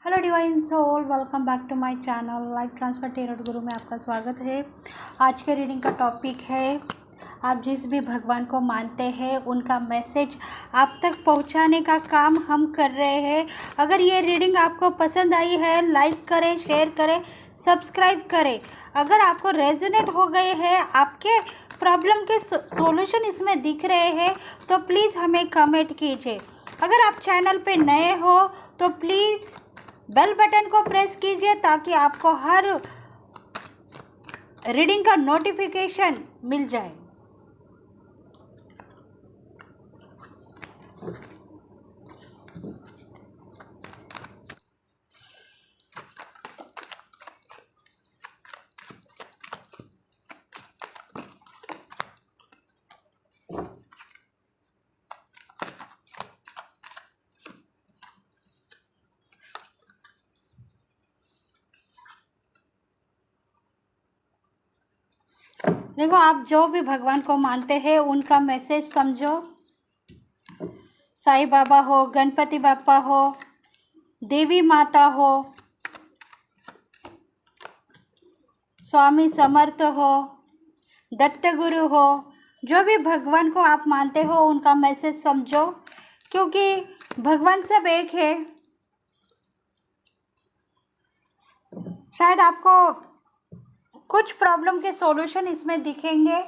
Hello divine soul, welcome back to my channel life transfer tarot guru में आपका स्वागत है। आज के रीडिंग का टॉपिक है, आप जिस भी भगवान को मानते हैं उनका मैसेज आप तक पहुंचाने का काम हम कर रहे हैं। अगर ये रीडिंग आपको पसंद आई है, लाइक करें, शेयर करें, सब्सक्राइब करें। अगर आपको रेजोनेट हो गए हैं, आपके प्रॉब्लम के सॉल्यूशन इसमें दिख रहे हैं, तो प्लीज़ हमें कमेंट कीजिए। अगर आप चैनल पे नए हो तो प्लीज़ बेल बटन को प्रेस कीजिए ताकि आपको हर रीडिंग का नोटिफिकेशन मिल जाए। देखो, आप जो भी भगवान को मानते हैं उनका मैसेज समझो। साईं बाबा हो, गणपति बापा हो, देवी माता हो, स्वामी समर्थ हो, दत्त गुरु हो, जो भी भगवान को आप मानते हो उनका मैसेज समझो, क्योंकि भगवान सब एक है। शायद आपको कुछ प्रॉब्लम के सॉल्यूशन इसमें दिखेंगे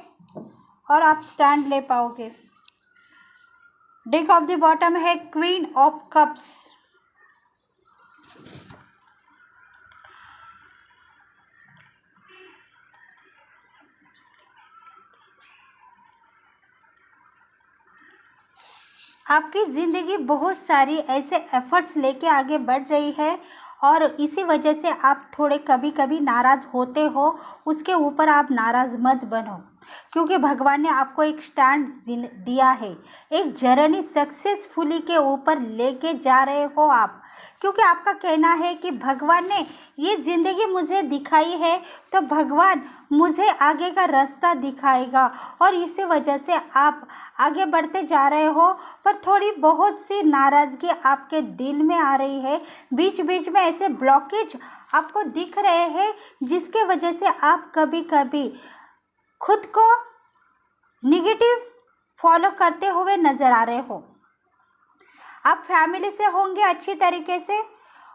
और आप स्टैंड ले पाओगे। डेक ऑफ द बॉटम है क्वीन ऑफ कप्स। आपकी ज़िंदगी बहुत सारी ऐसे एफर्ट्स लेके आगे बढ़ रही है और इसी वजह से आप थोड़े कभी कभी नाराज़ होते हो। उसके ऊपर आप नाराज़ मत बनो, क्योंकि भगवान ने आपको एक स्टैंड दिया है, एक जर्नी सक्सेसफुली के ऊपर लेके जा रहे हो आप। क्योंकि आपका कहना है कि भगवान ने ये ज़िंदगी मुझे दिखाई है तो भगवान मुझे आगे का रास्ता दिखाएगा, और इसी वजह से आप आगे बढ़ते जा रहे हो। पर थोड़ी बहुत सी नाराज़गी आपके दिल में आ रही है, बीच बीच में ऐसे ब्लॉकेज आपको दिख रहे हैं जिसके वजह से आप कभी कभी खुद को निगेटिव फॉलो करते हुए नज़र आ रहे हो। आप फैमिली से होंगे अच्छी तरीके से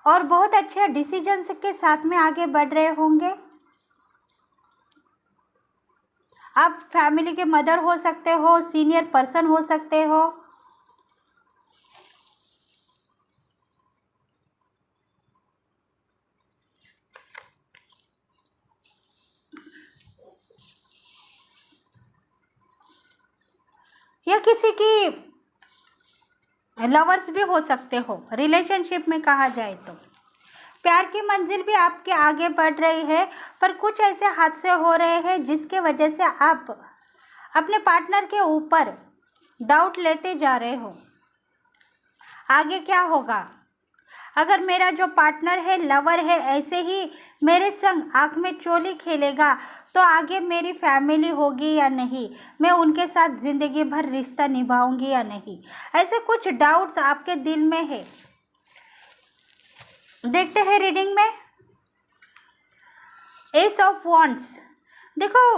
और बहुत अच्छे डिसीजंस के साथ में आगे बढ़ रहे होंगे। आप फैमिली के मदर हो सकते हो, सीनियर पर्सन हो सकते हो। या किसी की लवर्स भी हो सकते हो, रिलेशनशिप में कहा जाए तो। प्यार की मंजिल भी आपके आगे बढ़ रही है, पर कुछ ऐसे हादसे हो रहे हैं जिसके वजह से आप अपने पार्टनर के ऊपर डाउट लेते जा रहे हो। आगे क्या होगा? अगर मेरा जो पार्टनर है, लवर है, ऐसे ही मेरे संग आँख में चोली खेलेगा तो आगे मेरी फैमिली होगी या नहीं, मैं उनके साथ ज़िंदगी भर रिश्ता निभाऊंगी या नहीं, ऐसे कुछ डाउट्स आपके दिल में है। देखते हैं रीडिंग में। S of wands. देखो,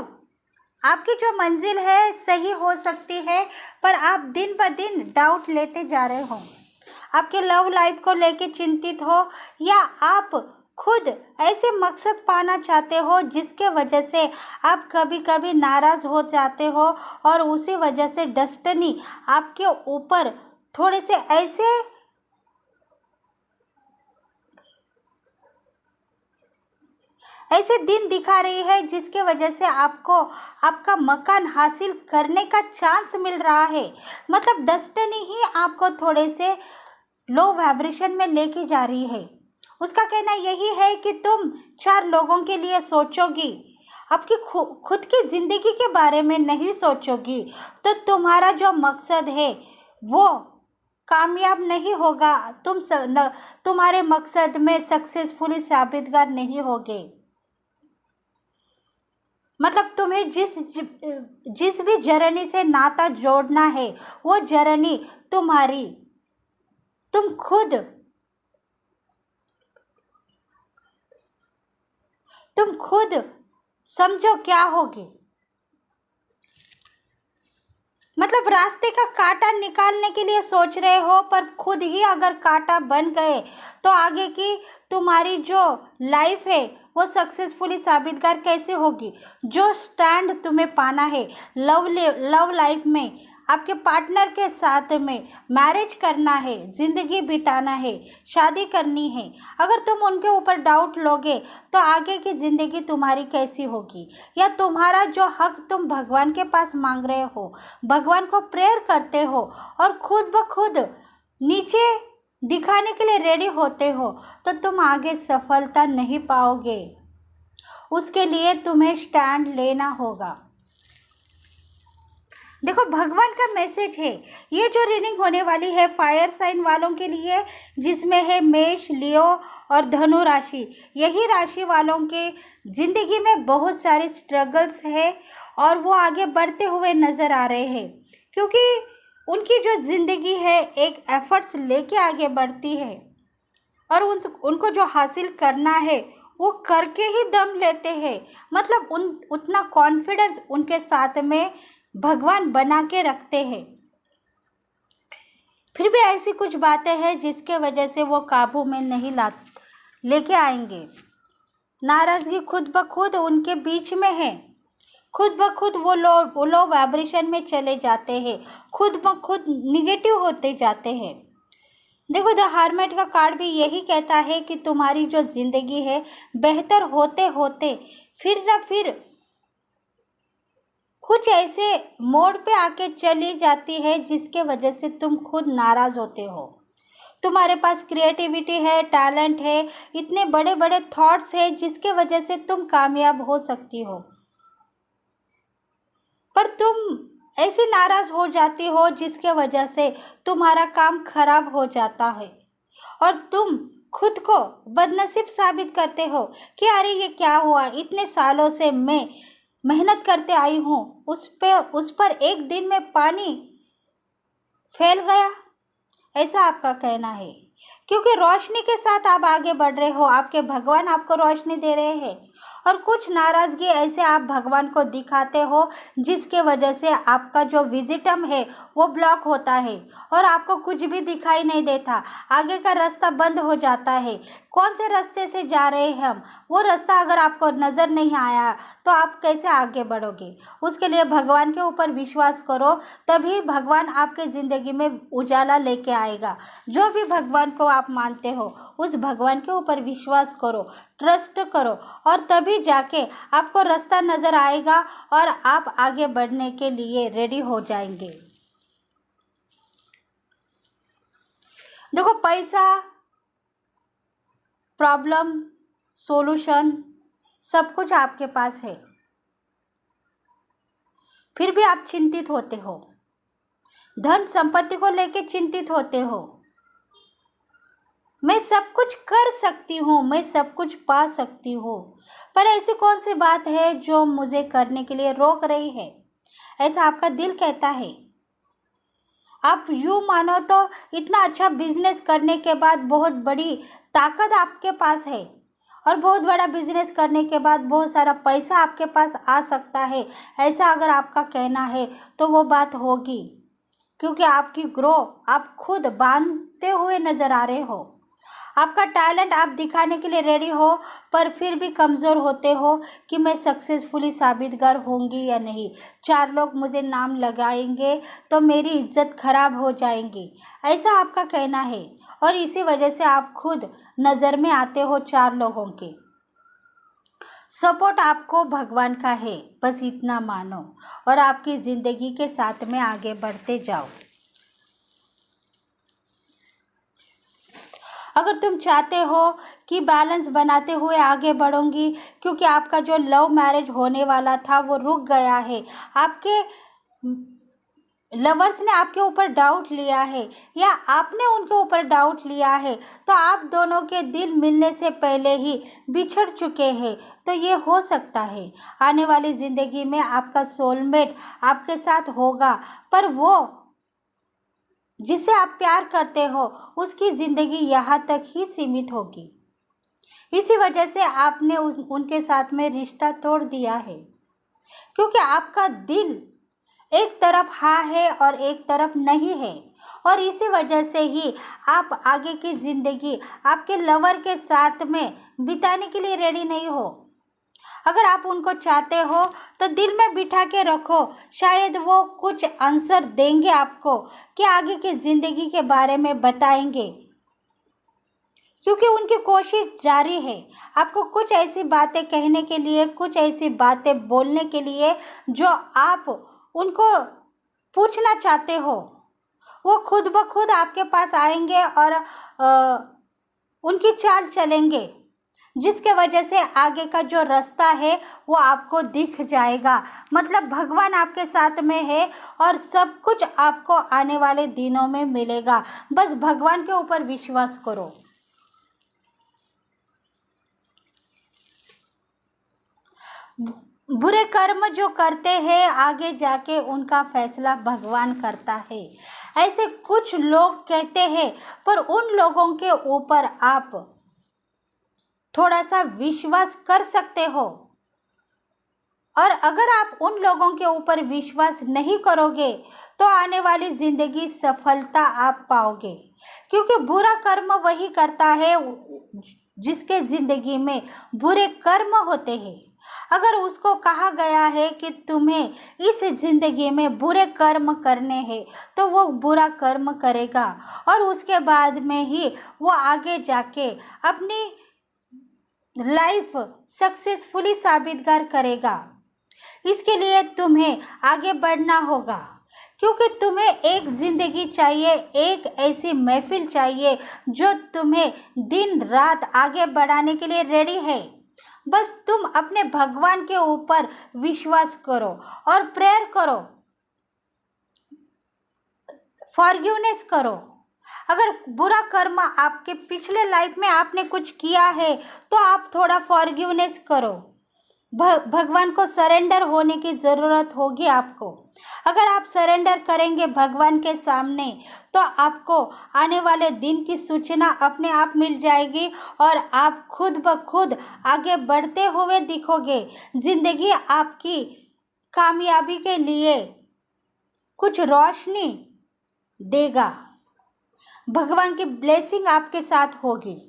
आपकी जो मंजिल है सही हो सकती है, पर आप दिन ब दिन डाउट लेते जा रहे हो। आपके लव लाइफ को लेके चिंतित हो, या आप खुद ऐसे मकसद पाना चाहते हो जिसके वजह से आप कभी कभी नाराज़ हो जाते हो, और उसी वजह से डेस्टिनी आपके ऊपर थोड़े से ऐसे दिन दिखा रही है जिसके वजह से आपको आपका मकान हासिल करने का चांस मिल रहा है। मतलब डेस्टिनी ही आपको थोड़े से लो वाइब्रेशन में लेके जा रही है। उसका कहना यही है कि तुम 4 लोगों के लिए सोचोगी, आपकी खुद की ज़िंदगी के बारे में नहीं सोचोगी, तो तुम्हारा जो मकसद है वो कामयाब नहीं होगा। तुम्हारे मकसद में सक्सेसफुली साबितगार नहीं होगे। मतलब तुम्हें जिस भी जर्नी से नाता जोड़ना है वो जर्नी तुम्हारी, तुम खुद तुम खुद समझो क्या होगी। मतलब रास्ते का कांटा निकालने के लिए सोच रहे हो, पर खुद ही अगर कांटा बन गए तो आगे की तुम्हारी जो लाइफ है वो सक्सेसफुली साबितकार कैसे होगी। जो स्टैंड तुम्हें पाना है लव लाइफ में, आपके पार्टनर के साथ में मैरिज करना है, ज़िंदगी बिताना है, शादी करनी है, अगर तुम उनके ऊपर डाउट लोगे तो आगे की ज़िंदगी तुम्हारी कैसी होगी। या तुम्हारा जो हक तुम भगवान के पास मांग रहे हो, भगवान को प्रेयर करते हो और खुद ब खुद नीचे दिखाने के लिए रेडी होते हो, तो तुम आगे सफलता नहीं पाओगे। उसके लिए तुम्हें स्टैंड लेना होगा। देखो भगवान का मैसेज है, ये जो रीडिंग होने वाली है फायर साइन वालों के लिए, जिसमें है मेष, लियो और धनु राशि। यही राशि वालों के ज़िंदगी में बहुत सारे स्ट्रगल्स है और वो आगे बढ़ते हुए नज़र आ रहे हैं, क्योंकि उनकी जो ज़िंदगी है एक एफर्ट्स लेके आगे बढ़ती है और उनको जो हासिल करना है वो करके ही दम लेते हैं। मतलब उतना कॉन्फिडेंस उनके साथ में भगवान बना के रखते हैं। फिर भी ऐसी कुछ बातें हैं जिसके वजह से वो काबू में नहीं लेके आएंगे। नाराज़गी खुद ब खुद उनके बीच में है, खुद ब खुद वो लो वाइब्रेशन में चले जाते हैं, खुद ब खुद निगेटिव होते जाते हैं। देखो द हार्मेट का कार्ड भी यही कहता है कि तुम्हारी जो ज़िंदगी है बेहतर होते होते फिर न फिर कुछ ऐसे मोड़ पे आके चली जाती है जिसके वजह से तुम खुद नाराज़ होते हो। तुम्हारे पास क्रिएटिविटी है, टैलेंट है, इतने बड़े बड़े थॉट्स है जिसके वजह से तुम कामयाब हो सकती हो, पर तुम ऐसे नाराज़ हो जाती हो जिसके वजह से तुम्हारा काम खराब हो जाता है और तुम खुद को बदनसीब साबित करते हो कि अरे ये क्या हुआ, इतने सालों से मैं मेहनत करते आई हूँ, उस पर एक दिन में पानी फैल गया, ऐसा आपका कहना है। क्योंकि रोशनी के साथ आप आगे बढ़ रहे हो, आपके भगवान आपको रोशनी दे रहे हैं और कुछ नाराज़गी ऐसे आप भगवान को दिखाते हो जिसके वजह से आपका जो विजिटम है वो ब्लॉक होता है और आपको कुछ भी दिखाई नहीं देता, आगे का रास्ता बंद हो जाता है। कौन से रास्ते से जा रहे हैं हम, वो रास्ता अगर आपको नज़र नहीं आया तो आप कैसे आगे बढ़ोगे। उसके लिए भगवान के ऊपर विश्वास करो, तभी भगवान आपके ज़िंदगी में उजाला लेके आएगा। जो भी भगवान को आप मानते हो उस भगवान के ऊपर विश्वास करो, ट्रस्ट करो और तभी जाके आपको रास्ता नज़र आएगा और आप आगे बढ़ने के लिए रेडी हो जाएंगे। देखो पैसा, प्रॉब्लम, सॉल्यूशन सब कुछ आपके पास है, फिर भी आप चिंतित होते हो, धन संपत्ति को लेके चिंतित होते हो। मैं सब कुछ कर सकती हूँ, मैं सब कुछ पा सकती हूँ, पर ऐसी कौन सी बात है जो मुझे करने के लिए रोक रही है, ऐसा आपका दिल कहता है। आप यूँ मानो तो इतना अच्छा बिजनेस करने के बाद बहुत बड़ी ताकत आपके पास है और बहुत बड़ा बिजनेस करने के बाद बहुत सारा पैसा आपके पास आ सकता है, ऐसा अगर आपका कहना है तो वो बात होगी, क्योंकि आपकी ग्रो आप खुद बांधते हुए नज़र आ रहे हो। आपका टैलेंट आप दिखाने के लिए रेडी हो, पर फिर भी कमज़ोर होते हो कि मैं सक्सेसफुली साबितगार होंगी या नहीं, 4 लोग मुझे नाम लगाएंगे तो मेरी इज्जत खराब हो जाएंगी, ऐसा आपका कहना है। और इसी वजह से आप खुद नज़र में आते हो 4 लोगों के। सपोर्ट आपको भगवान का है, बस इतना मानो और आपकी ज़िंदगी के साथ में आगे बढ़ते जाओ। अगर तुम चाहते हो कि बैलेंस बनाते हुए आगे बढ़ोगी, क्योंकि आपका जो लव मैरिज होने वाला था वो रुक गया है, आपके लवर्स ने आपके ऊपर डाउट लिया है या आपने उनके ऊपर डाउट लिया है, तो आप दोनों के दिल मिलने से पहले ही बिछड़ चुके हैं, तो ये हो सकता है आने वाली ज़िंदगी में आपका सोलमेट आपके साथ होगा, पर वो जिसे आप प्यार करते हो उसकी ज़िंदगी यहाँ तक ही सीमित होगी। इसी वजह से आपने उनके साथ में रिश्ता तोड़ दिया है, क्योंकि आपका दिल एक तरफ हाँ है और एक तरफ नहीं है। और इसी वजह से ही आप आगे की ज़िंदगी आपके लवर के साथ में बिताने के लिए रेडी नहीं हो। अगर आप उनको चाहते हो तो दिल में बिठा के रखो, शायद वो कुछ आंसर देंगे आपको कि आगे की ज़िंदगी के बारे में बताएंगे, क्योंकि उनकी कोशिश जारी है आपको कुछ ऐसी बातें कहने के लिए, कुछ ऐसी बातें बोलने के लिए जो आप उनको पूछना चाहते हो। वो खुद ब खुद आपके पास आएंगे और उनकी चाल चलेंगे, जिसके वजह से आगे का जो रास्ता है वो आपको दिख जाएगा। मतलब भगवान आपके साथ में है और सब कुछ आपको आने वाले दिनों में मिलेगा। बस भगवान के ऊपर विश्वास करो। बुरे कर्म जो करते हैं आगे जाके उनका फैसला भगवान करता है, ऐसे कुछ लोग कहते हैं, पर उन लोगों के ऊपर आप थोड़ा सा विश्वास कर सकते हो। और अगर आप उन लोगों के ऊपर विश्वास नहीं करोगे तो आने वाली ज़िंदगी सफलता आप पाओगे, क्योंकि बुरा कर्म वही करता है जिसके ज़िंदगी में बुरे कर्म होते हैं। अगर उसको कहा गया है कि तुम्हें इस ज़िंदगी में बुरे कर्म करने हैं तो वो बुरा कर्म करेगा और उसके बाद में ही वो आगे जाके अपनी लाइफ सक्सेसफुली साबितकार करेगा। इसके लिए तुम्हें आगे बढ़ना होगा, क्योंकि तुम्हें एक ज़िंदगी चाहिए, एक ऐसी महफिल चाहिए जो तुम्हें दिन रात आगे बढ़ाने के लिए रेडी है। बस तुम अपने भगवान के ऊपर विश्वास करो और प्रेयर करो, फॉरगिवनेस करो। अगर बुरा कर्म आपके पिछले लाइफ में आपने कुछ किया है तो आप थोड़ा फॉरगिवनेस करो। भगवान को सरेंडर होने की ज़रूरत होगी आपको। अगर आप सरेंडर करेंगे भगवान के सामने तो आपको आने वाले दिन की सूचना अपने आप मिल जाएगी और आप खुद ब खुद आगे बढ़ते हुए दिखोगे। ज़िंदगी आपकी कामयाबी के लिए कुछ रोशनी देगा। भगवान की ब्लेसिंग आपके साथ होगी।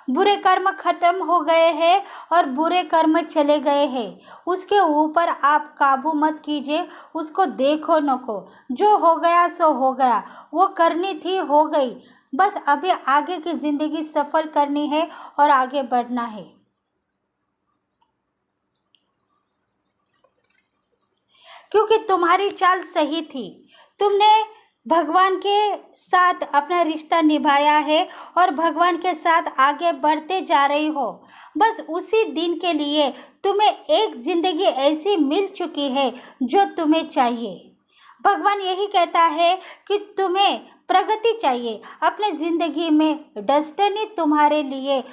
बुरे कर्म खत्म हो गए हैं और बुरे कर्म चले गए हैं, उसके ऊपर आप काबू मत कीजिए, उसको देखो नको। जो हो गया सो हो गया, वो करनी थी हो गई। बस अभी आगे की ज़िंदगी सफल करनी है और आगे बढ़ना है। क्योंकि तुम्हारी चाल सही थी, तुमने भगवान के साथ अपना रिश्ता निभाया है और भगवान के साथ आगे बढ़ते जा रही हो। बस उसी दिन के लिए तुम्हें एक ज़िंदगी ऐसी मिल चुकी है जो तुम्हें चाहिए। भगवान यही कहता है कि तुम्हें प्रगति चाहिए अपने ज़िंदगी में। डेस्टिनी तुम्हारे लिए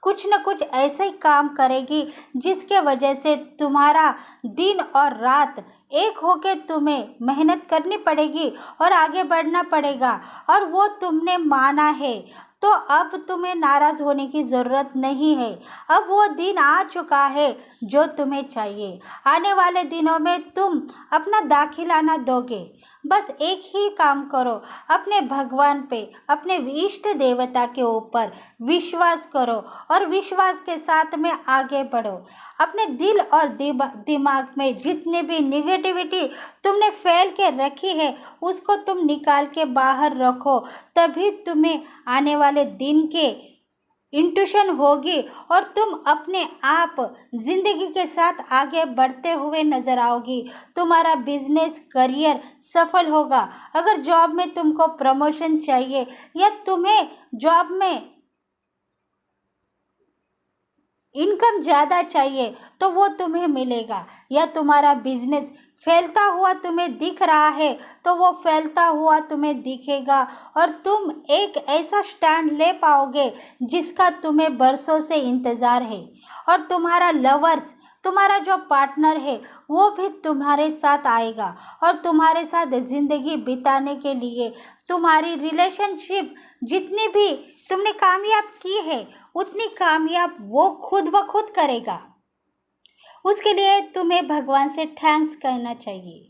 कुछ न कुछ ऐसे ही काम करेगी जिसके वजह से तुम्हारा दिन और रात एक होके तुम्हें मेहनत करनी पड़ेगी और आगे बढ़ना पड़ेगा। और वो तुमने माना है तो अब तुम्हें नाराज़ होने की ज़रूरत नहीं है। अब वो दिन आ चुका है जो तुम्हें चाहिए। आने वाले दिनों में तुम अपना दाखिला ना दोगे। बस एक ही काम करो, अपने भगवान पे, अपने इष्ट देवता के ऊपर विश्वास करो और विश्वास के साथ में आगे बढ़ो। अपने दिल और दिमाग में जितने भी निगेटिविटी तुमने फैल के रखी है उसको तुम निकाल के बाहर रखो, तभी तुम्हें आने वाले दिन के इंट्यूशन होगी और तुम अपने आप ज़िंदगी के साथ आगे बढ़ते हुए नज़र आओगी। तुम्हारा बिजनेस करियर सफल होगा। अगर जॉब में तुमको प्रमोशन चाहिए या तुम्हें जॉब में इनकम ज़्यादा चाहिए तो वो तुम्हें मिलेगा। या तुम्हारा बिजनेस फैलता हुआ तुम्हें दिख रहा है तो वो फैलता हुआ तुम्हें दिखेगा और तुम एक ऐसा स्टैंड ले पाओगे जिसका तुम्हें बरसों से इंतज़ार है। और तुम्हारा लवर्स तुम्हारा जो पार्टनर है वो भी तुम्हारे साथ आएगा और तुम्हारे साथ ज़िंदगी बिताने के लिए तुम्हारी रिलेशनशिप जितनी भी तुमने कामयाब की है उतनी कामयाब वो खुद ब खुद करेगा। उसके लिए तुम्हें भगवान से थैंक्स कहना चाहिए।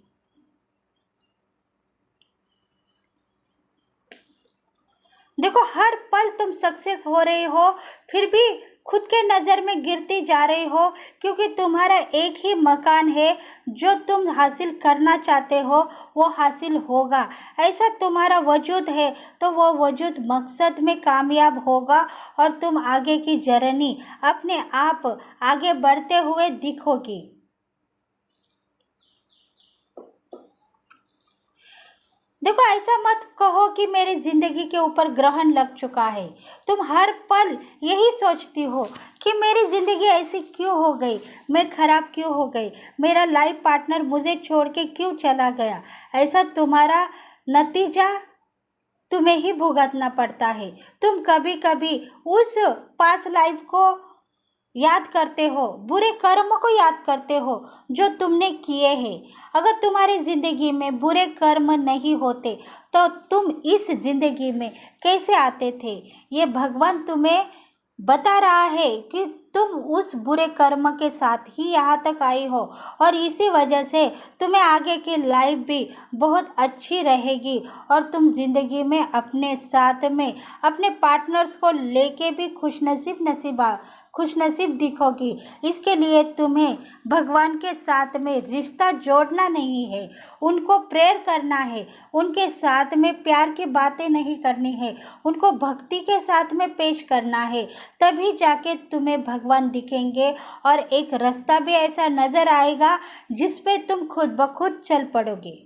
देखो, हर पल तुम सक्सेस हो रहे हो, फिर भी खुद के नज़र में गिरती जा रही हो, क्योंकि तुम्हारा एक ही मकान है। जो तुम हासिल करना चाहते हो वो हासिल होगा। ऐसा तुम्हारा वजूद है तो वो वजूद मकसद में कामयाब होगा और तुम आगे की जर्नी अपने आप आगे बढ़ते हुए दिखोगी। देखो, ऐसा मत कहो कि मेरी ज़िंदगी के ऊपर ग्रहण लग चुका है। तुम हर पल यही सोचती हो कि मेरी ज़िंदगी ऐसी क्यों हो गई, मैं ख़राब क्यों हो गई, मेरा लाइफ पार्टनर मुझे छोड़ के क्यों चला गया। ऐसा तुम्हारा नतीजा तुम्हें ही भुगतना पड़ता है। तुम कभी कभी उस पास लाइफ को याद करते हो, बुरे कर्मों को याद करते हो जो तुमने किए हैं। अगर तुम्हारी ज़िंदगी में बुरे कर्म नहीं होते तो तुम इस ज़िंदगी में कैसे आते थे। ये भगवान तुम्हें बता रहा है कि तुम उस बुरे कर्म के साथ ही यहाँ तक आई हो और इसी वजह से तुम्हें आगे की लाइफ भी बहुत अच्छी रहेगी और तुम ज़िंदगी में अपने साथ में अपने पार्टनर्स को लेके भी खुशनसीब दिखोगी। इसके लिए तुम्हें भगवान के साथ में रिश्ता जोड़ना नहीं है, उनको प्रेयर करना है, उनके साथ में प्यार की बातें नहीं करनी है, उनको भक्ति के साथ में पेश करना है। तभी जाके तुम्हें भगवान दिखेंगे और एक रास्ता भी ऐसा नज़र आएगा जिस पे तुम खुद ब खुद चल पड़ोगे।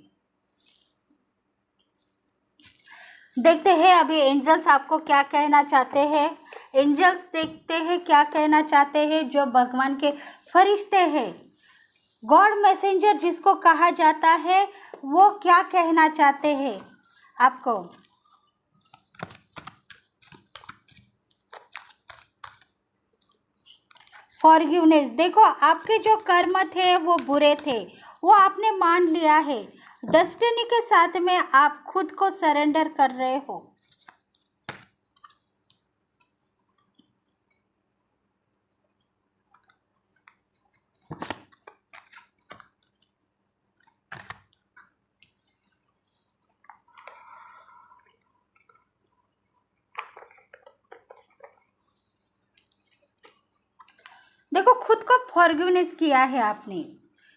देखते हैं अभी एंजल्स आपको क्या कहना चाहते हैं। एंजल्स देखते हैं क्या कहना चाहते हैं। जो भगवान के फरिश्ते हैं, गॉड मैसेंजर जिसको कहा जाता है, वो क्या कहना चाहते हैं आपको। फॉरगिवनेस, देखो आपके जो कर्म थे वो बुरे थे, वो आपने मान लिया है। डेस्टिनी के साथ में आप खुद को सरेंडर कर रहे हो। देखो, खुद को फॉरगिवनेस किया है आपने,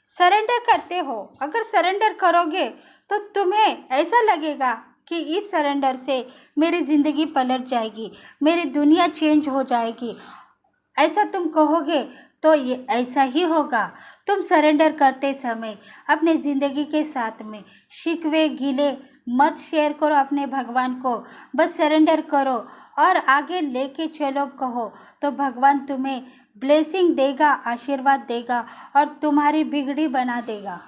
सरेंडर करते हो। अगर सरेंडर करोगे तो तुम्हें ऐसा लगेगा कि इस सरेंडर से मेरी ज़िंदगी पलट जाएगी, मेरी दुनिया चेंज हो जाएगी। ऐसा तुम कहोगे तो ये ऐसा ही होगा। तुम सरेंडर करते समय अपने ज़िंदगी के साथ में शिकवे गिले मत शेयर करो अपने भगवान को, बस सरेंडर करो और आगे लेके चलो कहो, तो भगवान तुम्हें ब्लेसिंग देगा, आशीर्वाद देगा और तुम्हारी बिगड़ी बना देगा।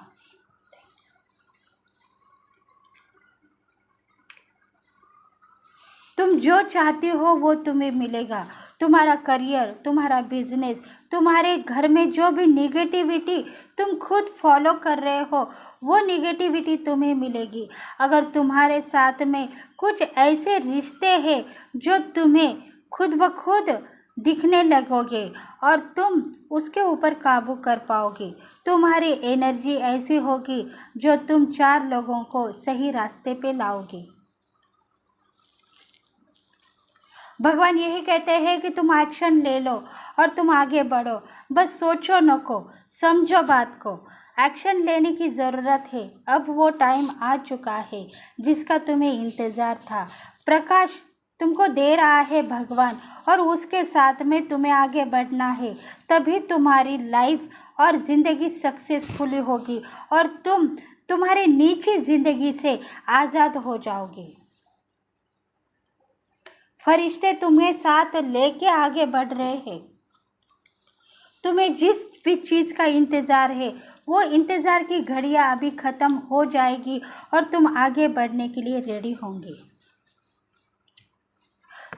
तुम जो चाहती हो वो तुम्हें मिलेगा। तुम्हारा करियर, तुम्हारा बिजनेस, तुम्हारे घर में जो भी निगेटिविटी तुम खुद फॉलो कर रहे हो वो निगेटिविटी तुम्हें मिलेगी। अगर तुम्हारे साथ में कुछ ऐसे रिश्ते हैं जो तुम्हें खुद ब खुद दिखने लगोगे और तुम उसके ऊपर काबू कर पाओगे। तुम्हारी एनर्जी ऐसी होगी जो तुम 4 लोगों को सही रास्ते पे लाओगे। भगवान यही कहते हैं कि तुम एक्शन ले लो और तुम आगे बढ़ो। बस सोचो न को, समझो बात को। एक्शन लेने की ज़रूरत है। अब वो टाइम आ चुका है जिसका तुम्हें इंतज़ार था। प्रकाश तुमको दे रहा है भगवान और उसके साथ में तुम्हें आगे बढ़ना है। तभी तुम्हारी लाइफ और ज़िंदगी सक्सेसफुली होगी और तुम तुम्हारी नीची ज़िंदगी से आज़ाद हो जाओगे। फरिश्ते तुम्हें साथ लेके आगे बढ़ रहे हैं। तुम्हें जिस भी चीज़ का इंतज़ार है वो इंतज़ार की घड़ियाँ अभी ख़त्म हो जाएगी और तुम आगे बढ़ने के लिए रेडी होंगे।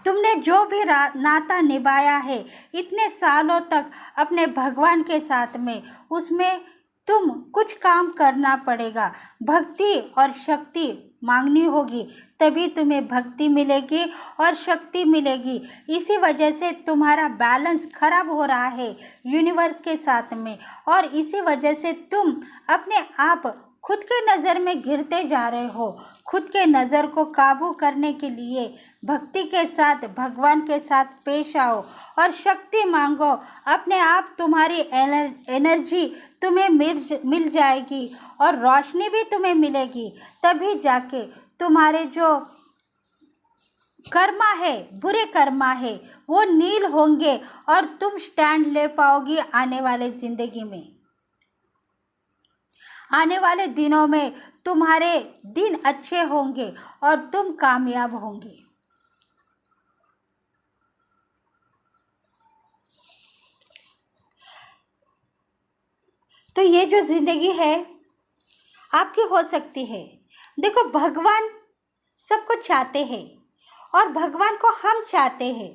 तुमने जो भी नाता निभाया है इतने सालों तक अपने भगवान के साथ में, उसमें तुम कुछ काम करना पड़ेगा। भक्ति और शक्ति मांगनी होगी, तभी तुम्हें भक्ति मिलेगी और शक्ति मिलेगी। इसी वजह से तुम्हारा बैलेंस खराब हो रहा है यूनिवर्स के साथ में, और इसी वजह से तुम अपने आप खुद के नज़र में गिरते जा रहे हो। खुद के नज़र को काबू करने के लिए भक्ति के साथ, भगवान के साथ पेश आओ और शक्ति मांगो। अपने आप तुम्हारी एनर्जी तुम्हें मिल जाएगी और रोशनी भी तुम्हें मिलेगी। तभी जाके तुम्हारे जो कर्मा है, बुरे कर्मा है, वो नील होंगे और तुम स्टैंड ले पाओगी आने वाले ज़िंदगी में। आने वाले दिनों में तुम्हारे दिन अच्छे होंगे और तुम कामयाब होंगे। तो ये जो ज़िंदगी है आपकी हो सकती है। देखो, भगवान सबको चाहते हैं और भगवान को हम चाहते हैं,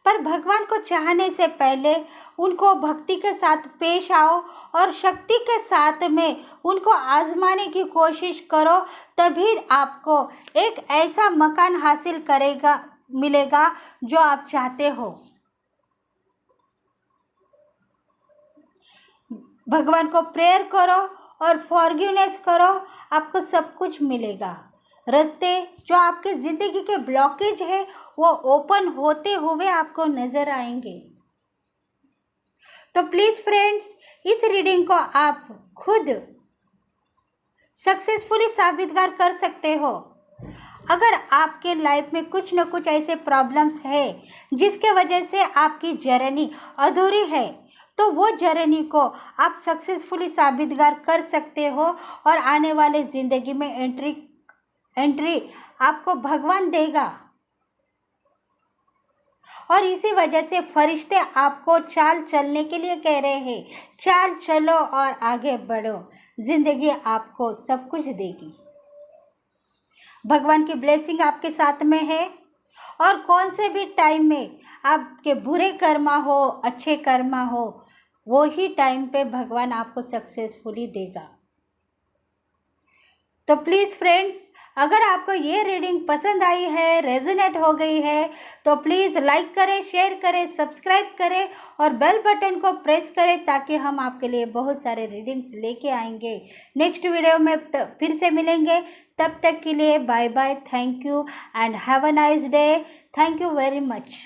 पर भगवान को चाहने से पहले उनको भक्ति के साथ पेश आओ और शक्ति के साथ में उनको आजमाने की कोशिश करो। तभी आपको एक ऐसा मकान हासिल मिलेगा जो आप चाहते हो। भगवान को प्रेयर करो और फॉरगिवनेस करो, आपको सब कुछ मिलेगा। रास्ते जो आपके ज़िंदगी के ब्लॉकेज है वो ओपन होते हुए आपको नज़र आएंगे। तो प्लीज़ फ्रेंड्स, इस रीडिंग को आप खुद सक्सेसफुली साबितकार कर सकते हो। अगर आपके लाइफ में कुछ न कुछ ऐसे प्रॉब्लम्स है जिसके वजह से आपकी जर्नी अधूरी है, तो वो जर्नी को आप सक्सेसफुली साबितकार कर सकते हो और आने वाले ज़िंदगी में एंट्री आपको भगवान देगा। और इसी वजह से फरिश्ते आपको चाल चलने के लिए कह रहे हैं, चाल चलो और आगे बढ़ो, ज़िंदगी आपको सब कुछ देगी। भगवान की ब्लेसिंग आपके साथ में है और कौन से भी टाइम में आपके बुरे कर्मा हो, अच्छे कर्मा हो, वो ही टाइम पे भगवान आपको सक्सेसफुली देगा। तो प्लीज़ फ्रेंड्स, अगर आपको ये रीडिंग पसंद आई है, रेजोनेट हो गई है, तो प्लीज़ लाइक करें, शेयर करें, सब्सक्राइब करें और बेल बटन को प्रेस करें, ताकि हम आपके लिए बहुत सारे रीडिंग्स लेके आएंगे। नेक्स्ट वीडियो में फिर से मिलेंगे। तब तक के लिए bye bye, thank you and have a nice day. Thank you very much.